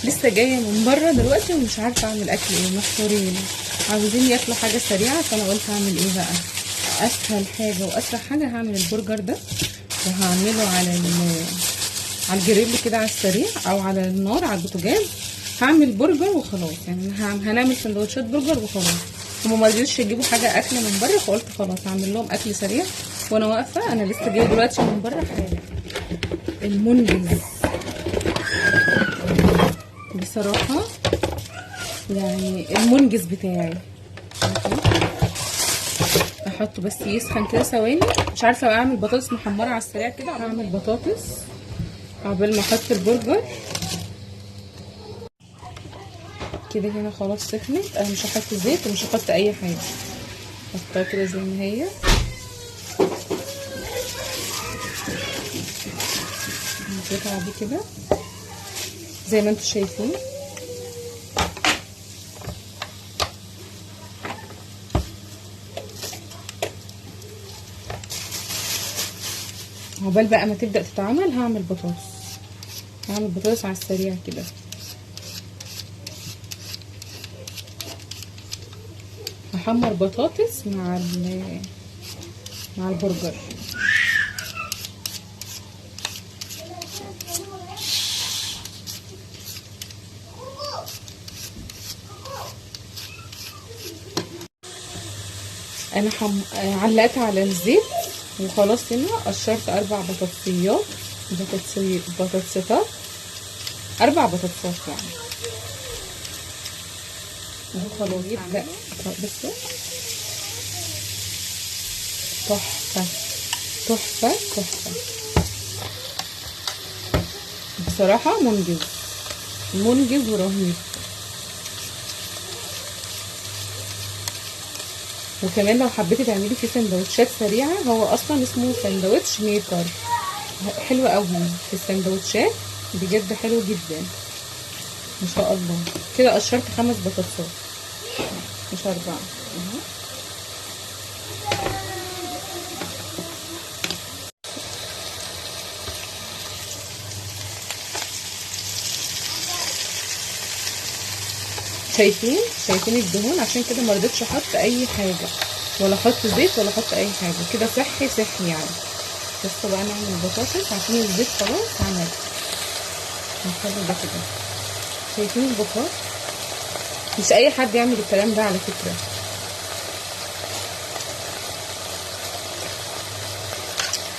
لسه جايه من بره دلوقتي ومش عارفه اعمل اكل ايه، محتارين عاوزين ياكلوا حاجه سريعه، فانا قلت اعمل ايه بقى. اسهل حاجه واسرع حاجه هعمل البرجر ده، وهعمله على الجريل كده على السريع او على النار على البوتاجاز. هعمل برجر وخلاص، يعني هنعمل سندوتشات برجر وخلاص. هما ما رضيوش يجيبوا حاجه اكل من بره، فقلت خلاص هعمل لهم اكل سريع وانا واقفه. انا لسه جايه دلوقتي من بره حاجه المنجز بصراحه، يعني المنجز بتاعي. احطه بس يسخن كده ثواني. مش عارفه اعمل بطاطس محمره على السريع كده. هعمل بطاطس قبل ما احط البرجر كده. هنا خلاص سخنت، انا مش هحط زيت ومش هحط اي حاجه، احطها كده زي ما هي. نقطعها دي كده زي ما انتم شايفين. عقبال بقى ما تبدأ تتعمل هعمل بطاطس على السريع كده. هحمر بطاطس مع البرجر. انا علقت على الزيت وخلاص. هنا قشرت 4 بطاطسيات، بطاطسات 4 بطاطسات يعني. وخلاص يبدأ بصوا تحفة تحفة تحفة بصراحة. منجز ورهيب. وكمان لو حبيتي تعملي فيه سندوتشات سريعة، هو اصلا اسمه سندوتش ميكر، حلو قوي في السندوتشات بجد، حلو جدا ما شاء الله. كده قشرت 5 بطاطسات مش 4 اهو. شايفين الدهون، عشان كده ما رضيتش احط اي حاجه، ولا احط زيت ولا احط اي حاجه. كده صحي يعني. بس بقى نعمل البطاطس عشان الزيت خلاص عمل. نخلي ده كده. شايفين البطاطس؟ مش اي حد يعمل الكلام ده على فكره.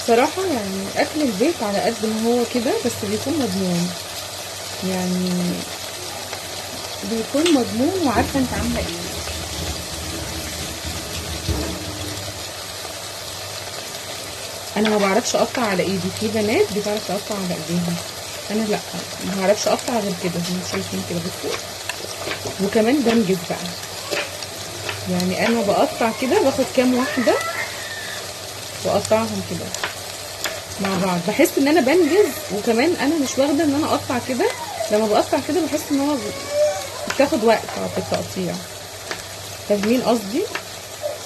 صراحه يعني اكل البيت على قد ما هو كده بس بيكون مضمون، يعني بيكون مضمون وعارفه انت عامله ايه. انا ما بعرفش اقطع على ايدي، في بنات بتعرف تقطع على ايديها، انا لا، ما بعرفش اقطع غير كده زي ما شايفين كده. بصوا، وكمان بنجز بقى، يعني انا بقطع كده، باخد كام واحده واقطعهم كده مع بعض، بحس ان انا بنجز. وكمان انا مش واخده ان انا اقطع كده، لما بقطع كده بحس ان هو بتاخد وقت في التقطيع. فاهمين قصدي؟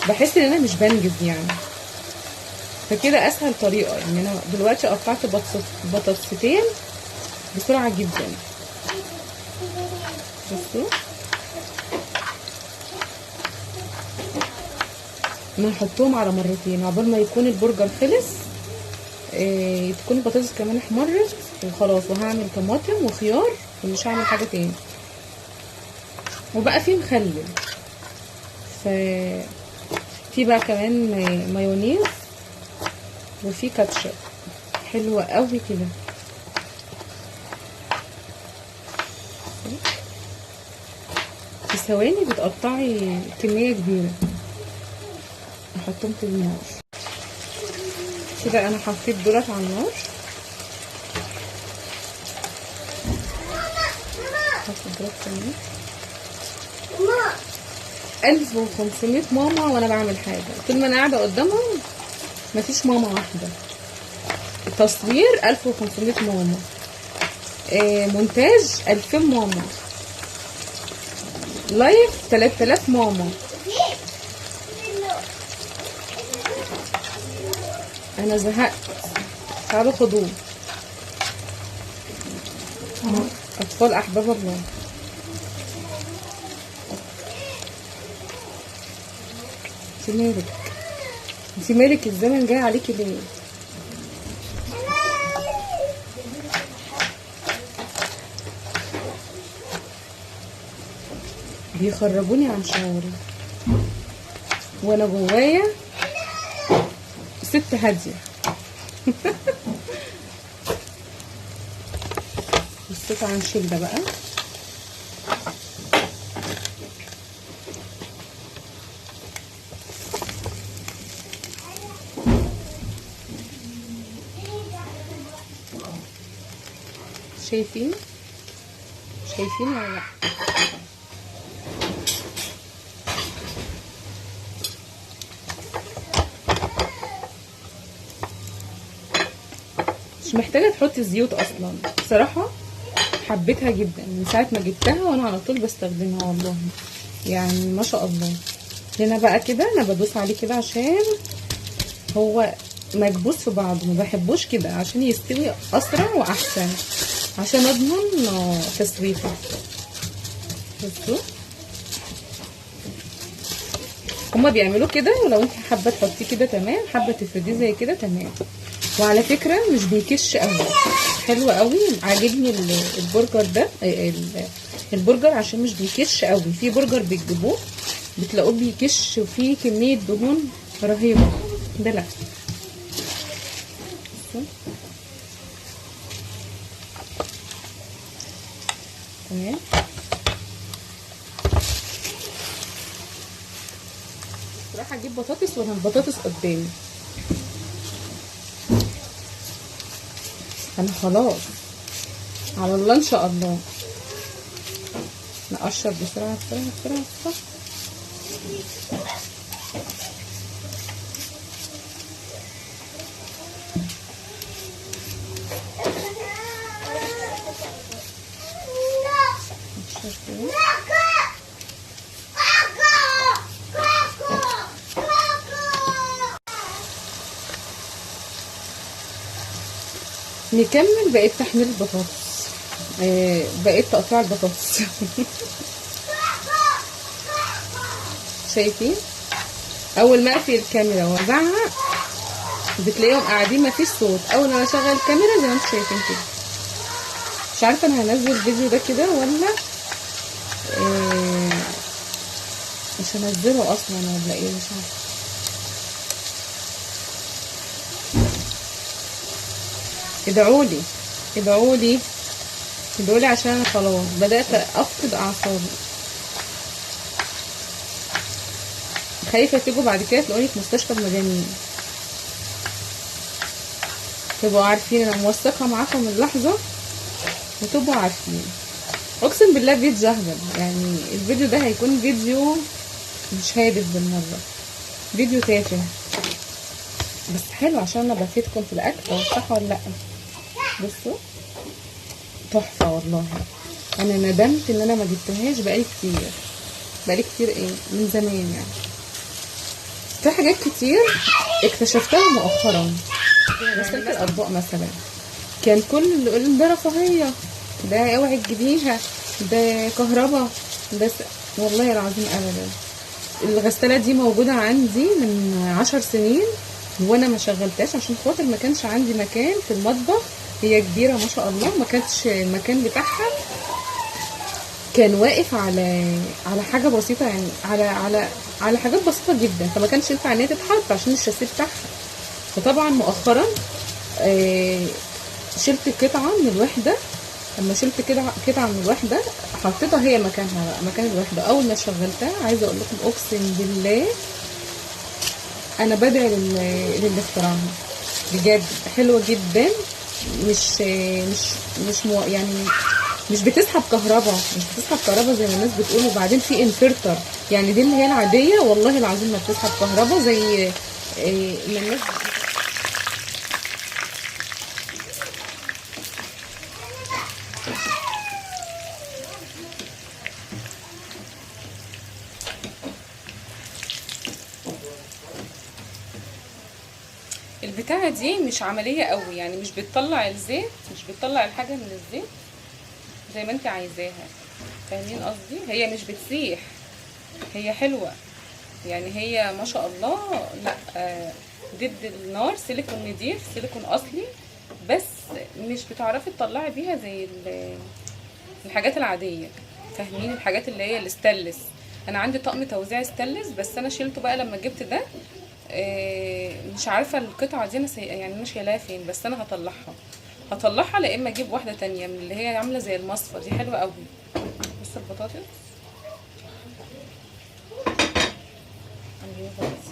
بحس ان انا مش بنجز يعني. فكده اسهل طريقه. ان انا دلوقتي قطعت بطاطستين بسرعه جدا. بصوا، انا هحطهم على مرتين عقبال ما يكون البرجر خلص. تكون البطاطس كمان احمرت وخلاص. وهعمل طماطم وخيار ومش هعمل حاجه تاني. وبقى في مخلل، في بقى كمان مايونيز وفي كاتشب حلوه قوي كده. في ثواني بتقطعي كميه كبيره. احطهم في النار كده. انا حطيت دولت على النار. هحط دولت كمان. 1500 ماما وانا بعمل حاجه. طول ما انا قاعده قدامهم مفيش ماما واحده. تصوير 1500 ماما، مونتاج 2000 ماما، لايف 3000 ماما. انا زهقت. تعالوا خدوه. اطفال احباب الله. انت مالك الزمن جاي عليكي ليه؟ بيخرجوني عن شعوري وانا جوايا ست هاديه. بصيت عن شده بقى. شايفين ولا لا؟ مش محتاجه تحطي زيوت اصلا بصراحه. حبيتها جدا من ساعه ما جبتها وانا على طول بستخدمها والله، يعني ما شاء الله. هنا بقى كده انا بدوس عليه كده عشان هو مكبوس في بعضه، ما بحبوش كده عشان يستوي اسرع واحسن، عشان اضمن تسويته. بصوا هما بيعملوا كده، ولو انت حابه تحطيه كده تمام، حابه تفرديه زي كده تمام. وعلى فكره مش بيكش قوي، حلو قوي. عاجبني البرجر ده، البرجر عشان مش بيكش قوي. في برجر بتجيبوه بتلاقوه بيكش وفيه كميه دهون رهيبه، ده لا. تمام. راح اجيب بطاطس وانا البطاطس قدامي. انا خلاص على الله ان شاء الله. نقشر بسرعه بسرعه بسرعه بسرعه. نكمل بقيت تحمير البطاطس، بقيت تقطيع البطاطس. شايفين اول ما اقفل الكاميرا وارجعها بتلاقيهم قاعدين مفيش صوت. اول ما اشغل الكاميرا زي ما انتم شايفين كده. مش عارفه انا هنزل الفيديو ده كده ولا مش هنزله اصلا ولا ايه، مش عارفه. ادعولي ادعولي ادعولي عشان انا خلاص بدات افقد اعصابي. خايفه تيجوا بعد كده تلاقوني في مستشفى المجانين. تبقوا عارفين انا موثقه معاكم من اللحظه وتبقوا عارفين. اقسم بالله فيديو اهبل، يعني الفيديو ده هيكون فيديو مش هادف بالمره، فيديو تافه بس حلو عشان انا بفيدكم في الاكل. صح ولا لا؟ بصوا تحفه والله. انا ندمت ان انا ما جبتهاش بقالي كتير ايه من زمان. يعني في حاجات كتير اكتشفتها مؤخرا. غسالة الاطباق مثلا كان كل اللي يقول ده رفاهيه، ده اوعي تجيبيها، ده كهربا، ده والله العظيم ابدا. الغساله دي موجوده عندي من 10 سنين وانا ما شغلتهاش عشان خاطر ما كانش عندي مكان في المطبخ. هي كبيره ما شاء الله، ما كانتش المكان بتاعها كان واقف على حاجه بسيطه، يعني على حاجات بسيطه جدا، فما كانش ينفع ان هي تتحط عشان الشاسيه بتاعها. فطبعا مؤخرا شلت قطعه من الوحده. لما شلت كده قطعه من الوحده حطيتها هي مكانها بقى، مكان الوحده. اول ما شغلتها عايزه اقول لكم اقسم بالله انا بدعي للي اخترعها بجد. حلوه جدا، يعني مش بتسحب كهرباء زي ما الناس بتقول. وبعدين في انفرتر، يعني دي اللي هي العاديه والله العظيم ما بتسحب كهرباء زي ما الناس. البتاعه دي مش عمليه قوي، يعني مش بتطلع الزيت، مش بتطلع الحاجه من الزيت. زي ما انت عايزاها. فاهمين قصدي؟ هي مش بتسيح، هي حلوه يعني، هي ما شاء الله. لا ضد النار، سيليكون نضيف، سيليكون اصلي، بس مش بتعرفي تطلعي بيها زي الحاجات العاديه. فاهمين؟ الحاجات اللي هي الستانلس. انا عندي طقم توزيع ستانلس، بس انا شيلته بقى لما جبت ده. مش عارفه القطعه دي انا يعني انا شايلاها فين، بس انا هطلعها لا اما اجيب واحده تانية من اللي هي عامله زي المصفى دي، حلوه قوي. بص البطاطس عندي بطاطس.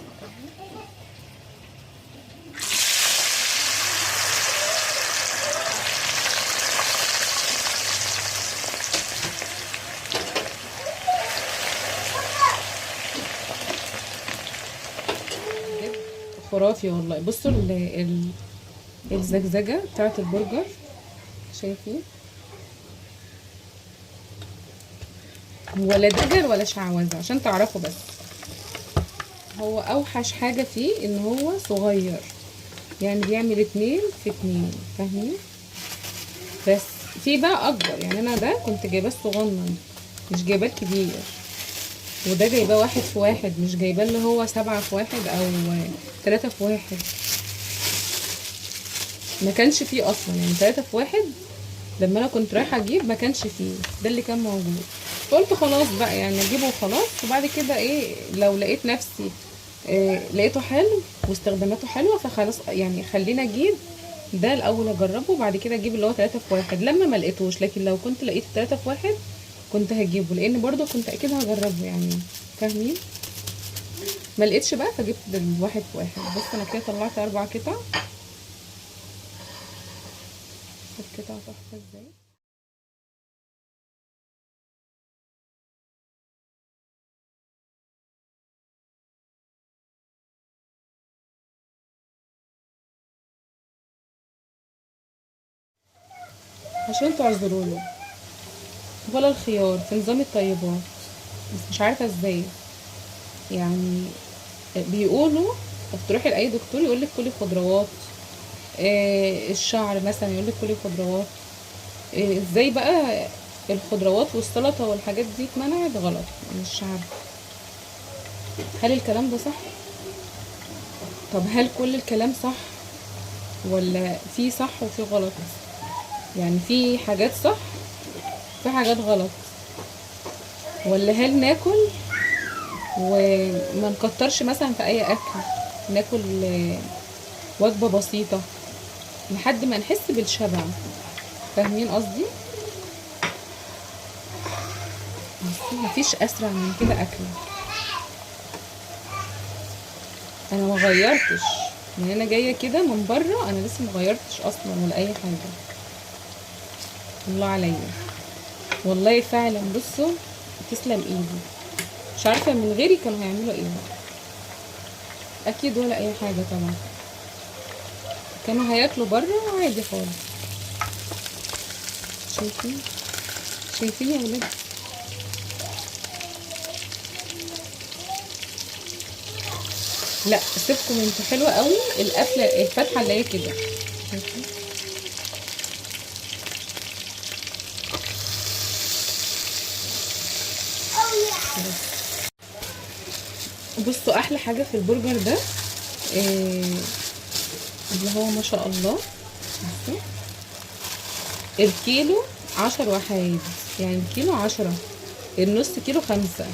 خرافي والله. بصوا الزجزجه بتاعت البرجر، شايفين؟ ولا دجل ولا شعوذه، عشان تعرفوا بس. هو اوحش حاجه فيه ان هو صغير، يعني بيعمل 2 في 2. فاهمين؟ بس في بقى اكبر، يعني انا ده كنت جايباه الصغنن، مش جايباه الكبير. وده جايباه 1 في 1، مش جايباه اللي هو 7 في 1 او 3 في 1. ما كانش فيه اصلا، يعني 3 في 1 لما انا كنت رايحه اجيب ما كانش فيه، ده اللي كان موجود. فقلت خلاص بقى يعني اجيبه وخلاص. وبعد كده ايه، لو لقيت نفسي لقيته حلو واستخداماته حلوه، فخلاص يعني خلينا اجيب ده الاول اجربه، وبعد كده اجيب اللي هو 3 في 1 لما ما لقيتوش. لكن لو كنت لقيت 3 في 1 كنت هجيبه، لان برضو كنت اكيد هجربه يعني. فاهمين؟ ما لقيتش بقى فجبت ال1 في 1. بص انا كده طلعت 4 قطع. القطع تحفه ازاي. عشان تعذروا ولا الخيار في نظام الطيبات، بس مش عارفه ازاي يعني. بيقولوا تروحي لاي دكتور يقولك كلي خضروات، الشعر مثلا يقولك كلي خضروات. ازاي بقى الخضروات والسلطه والحاجات دي اتمنعت؟ غلط. مش عارفه هل الكلام ده صح. طب هل كل الكلام صح، ولا في صح وفي غلط؟ يعني في حاجات صح، في حاجات غلط. ولا هل ناكل وما نكترش مثلا في اي اكل، ناكل وجبه بسيطه لحد ما نحس بالشبع. فاهمين قصدي؟ بس مفيش اسرع من كده اكل. انا ما غيرتش، يعني انا جايه كده من بره، انا لسه ما غيرتش اصلا ولا اي حاجه. الله عليا والله فعلا. بصوا تسلم ايدي. مش عارفه من غيري كانوا هيعملوا ايه. اكيد ولا اي حاجه طبعا، كانوا هياكلوا بره عادي خالص. شايفين؟ شايفين يا ولاد؟ لا سيبكم انتوا، حلوه قوي القفله الفتحه اللي هي كده. شايفين؟ بصوا احلى حاجه في البرجر ده اللي هو ما شاء الله. بصوا الكيلو 10 وحيد، يعني الكيلو 10، النص كيلو 5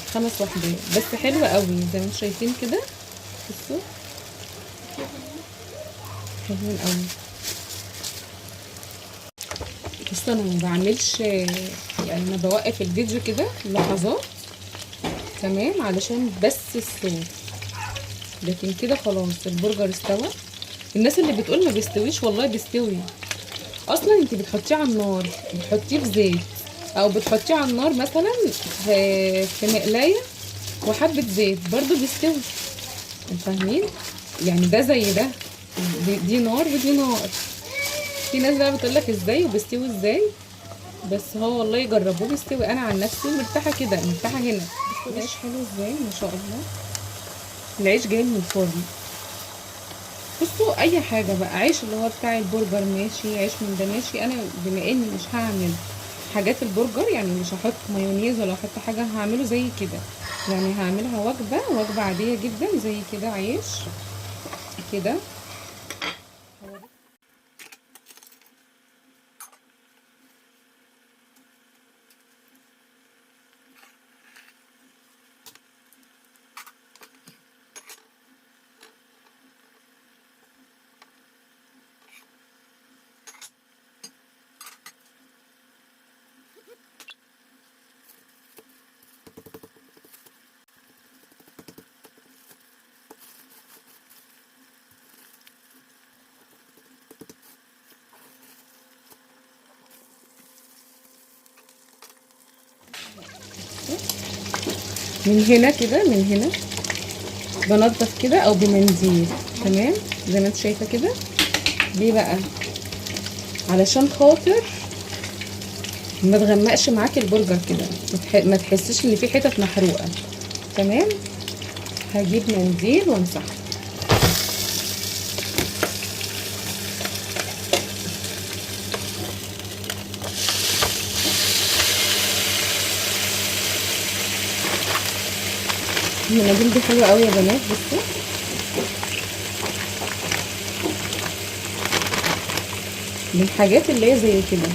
وحدات بس. حلوة قوي زي ما انتم شايفين كده. بصوا حلوين قوي. بصوا انا ما بعملش، يعني انا بوقف الفيديو كده لحظات تمام علشان بس الصوت، لكن كده خلاص البرجر استوى. الناس اللي بتقول ما بيستويش، والله بيستوي. اصلا انت بتحطيه على النار، بتحطيه في زيت او بتحطيه على النار مثلا في مقلايه وحبه زيت برضو بيستوي. فاهمين؟ يعني ده زي ده، دي نار ودي نار. في ناس بقى بتقولك ازاي وبيستوي ازاي، بس هو والله جربوه بيستوي. انا عن نفسي مرتاحه كده، مرتاحه هنا. بصوا العيش حلو ازاي ما شاء الله. العيش جاي من الفرن. بصوا اي حاجه بقى، عيش اللي هو بتاع البرجر ماشي، عيش من ده ماشي. انا بما اني مش هعمل حاجات البرجر، يعني مش هحط مايونيز ولا احط حاجه، هعمله زي كده، يعني هعملها وجبه عاديه جدا زي كده، عيش كده. من هنا كده، من هنا بنضف كده او بمنديل، تمام زي ما انت شايفه كده. ليه بقى؟ علشان خاطر ما تغمقش معاكي البرجر كده، ما تحسش ان في حتت محروقه. تمام. هجيب منديل وامسحه. المناديل دي حلوه قوي يا بنات، بصوا من الحاجات اللي هي زي كده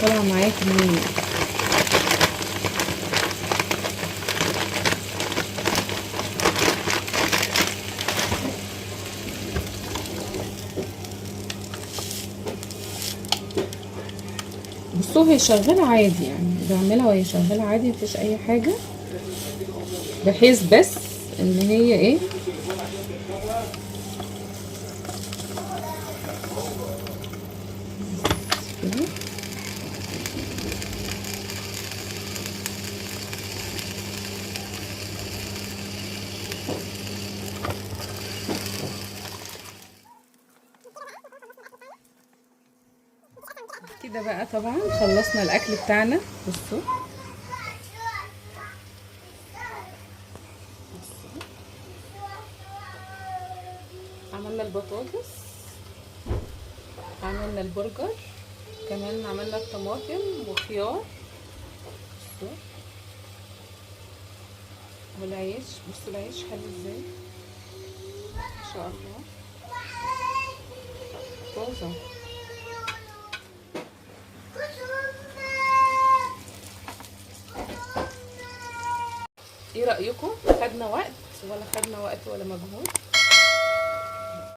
طالعه معايا كميه. بصوا هي شغاله عادي، يعني بعملها وهي شغاله عادي مفيش اي حاجه، بحيث بس ان هي ايه، كده. كده بقى طبعا خلصنا الاكل بتاعنا. بصوا عملنا البطاطس، عملنا البرجر، كمان عملنا الطماطم وخيار. بصوا والعيش، بصوا العيش حلو ازاي ما شاء الله، طازه. ايه رأيكم؟ خدنا وقت ولا خدنا وقت ولا مجهود؟